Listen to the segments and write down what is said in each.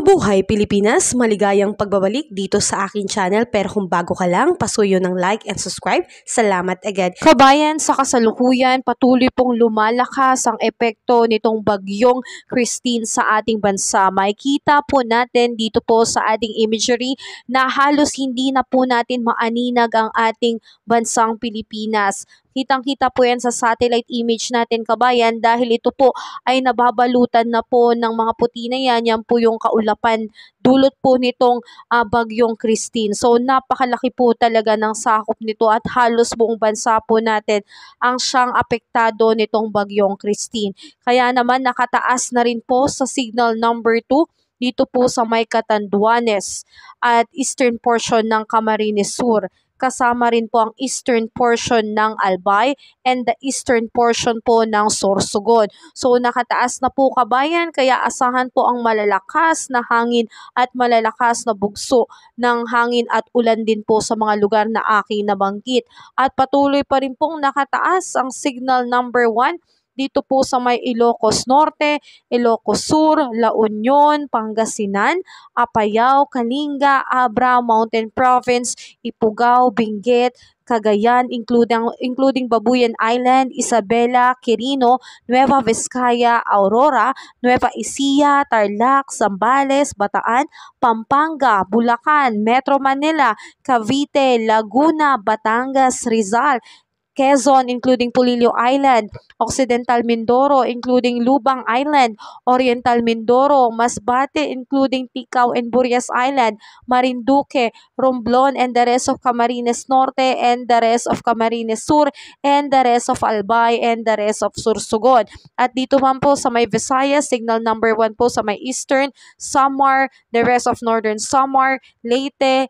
Mabuhay Pilipinas! Maligayang pagbabalik dito sa aking channel, pero kung bago ka lang, pasuyo ng like and subscribe. Salamat agad. Kabayan, sa kasalukuyan, patuloy pong lumalakas ang epekto nitong bagyong Christine sa ating bansa. Makikita po natin dito po sa ating imagery na halos hindi na po natin maaninag ang ating bansang Pilipinas. Kitang-kita po yan sa satellite image natin, kabayan, dahil ito po ay nababalutan na po ng mga puti na yan. Yan po yung kaulapan dulot po nitong bagyong Christine. So napakalaki po talaga ng sakop nito at halos buong bansa po natin ang siyang apektado nitong bagyong Christine. Kaya naman nakataas na rin po sa signal number 2 dito po sa may Catanduanes at eastern portion ng Camarines Sur. Kasama rin po ang eastern portion ng Albay and the eastern portion po ng Sorsogon. So nakataas na po, kabayan, kaya asahan po ang malalakas na hangin at malalakas na bugso ng hangin at ulan din po sa mga lugar na aking nabanggit. At patuloy pa rin pong nakataas ang signal number 1 dito po sa may Ilocos Norte, Ilocos Sur, La Union, Pangasinan, Apayao, Kalinga, Abra, Mountain Province, Ifugao, Benguet, Cagayan, including Babuyan Island, Isabela, Quirino, Nueva Vizcaya, Aurora, Nueva Ecija, Tarlac, Zambales, Bataan, Pampanga, Bulacan, Metro Manila, Cavite, Laguna, Batangas, Rizal, Quezon, including Polillo Island, Occidental Mindoro, including Lubang Island, Oriental Mindoro, Masbate, including Ticao and Burias Island, Marinduque, Romblon, and the rest of Camarines Norte, and the rest of Camarines Sur, and the rest of Albay, and the rest of Sorsogon. At dito man po sa may Visayas, signal number 1 po sa may Eastern, Samar, the rest of Northern Samar, Leyte,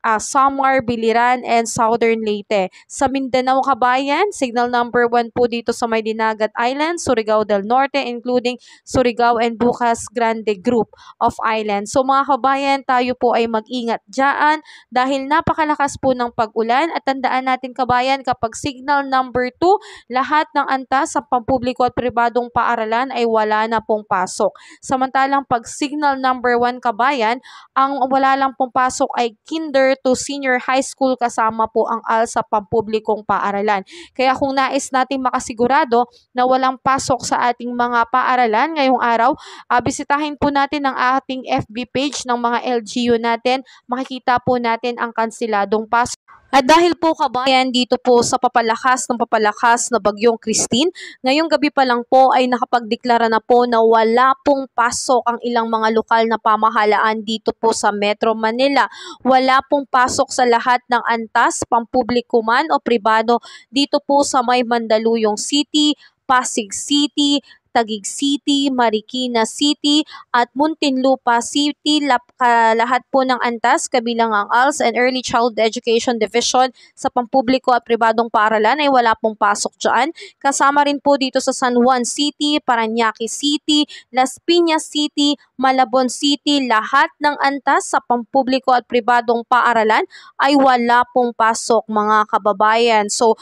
Samar, Biliran, and Southern Leyte. Sa Mindanao, kabayan, signal number 1 po dito sa may Dinagat Island, Surigao del Norte, including Surigao and Bucas Grande Group of Islands. So mga kabayan, tayo po ay mag-ingat dyan dahil napakalakas po ng pag-ulan at tandaan natin, kabayan, kapag signal number 2, lahat ng antas sa pampubliko at pribadong paaralan ay wala na pong pasok. Samantalang pag signal number 1, kabayan, ang wala lang pong pasok ay kinder to senior high school kasama po ang AL sa pampublikong paaralan. Kaya kung nais nating makasigurado na walang pasok sa ating mga paaralan ngayong araw, bisitahin po natin ang ating FB page ng mga LGU natin. Makikita po natin ang kanseladong pasok. At dahil po, kabayan, dito po sa papalakas na bagyong Christine, ngayong gabi pa lang po ay nakapagdeklara na po na wala pong pasok ang ilang mga lokal na pamahalaan dito po sa Metro Manila. Wala pong pasok sa lahat ng antas, pampubliko man o pribado dito po sa may Mandaluyong City, Pasig City, Taguig City, Marikina City, at Muntinlupa City. Lahat po ng antas, kabilang ang ALS and Early Child Education Division sa pampubliko at pribadong paaralan ay wala pong pasok dyan. Kasama rin po dito sa San Juan City, Parañaque City, Las Piñas City, Malabon City. Lahat ng antas sa pampubliko at pribadong paaralan ay wala pong pasok, mga kababayan. So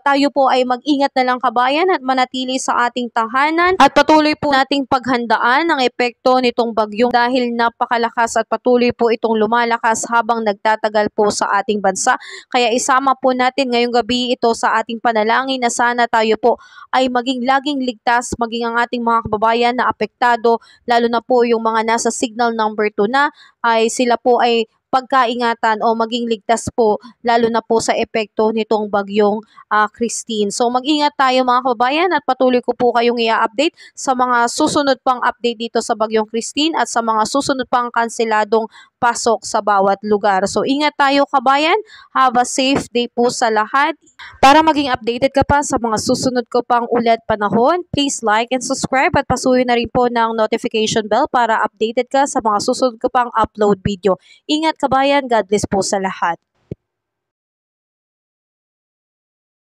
tayo po ay mag-ingat na lang, kabayan, at manatili sa ating tahanan at patuloy po nating paghandaan ang epekto nitong bagyong dahil napakalakas at patuloy po itong lumalakas habang nagtatagal po sa ating bansa. Kaya isama po natin ngayong gabi ito sa ating panalangin na sana tayo po ay maging laging ligtas, maging ang ating mga kababayan na apektado, lalo na po yung mga nasa signal number 2 na, ay sila po ay pagkaingatan o maging ligtas po, lalo na po sa epekto nitong bagyong Christine. So mag-ingat tayo, mga kababayan, at patuloy ko po kayong i-update sa mga susunod pang update dito sa bagyong Christine at sa mga susunod pang kanseladong pasok sa bawat lugar. So ingat tayo, kabayan. Have a safe day po sa lahat. Para maging updated ka pa sa mga susunod ko pang ulat panahon, please like and subscribe at pasuyo na rin po ng notification bell para updated ka sa mga susunod ko pang upload video. Ingat, kabayan. God bless po sa lahat.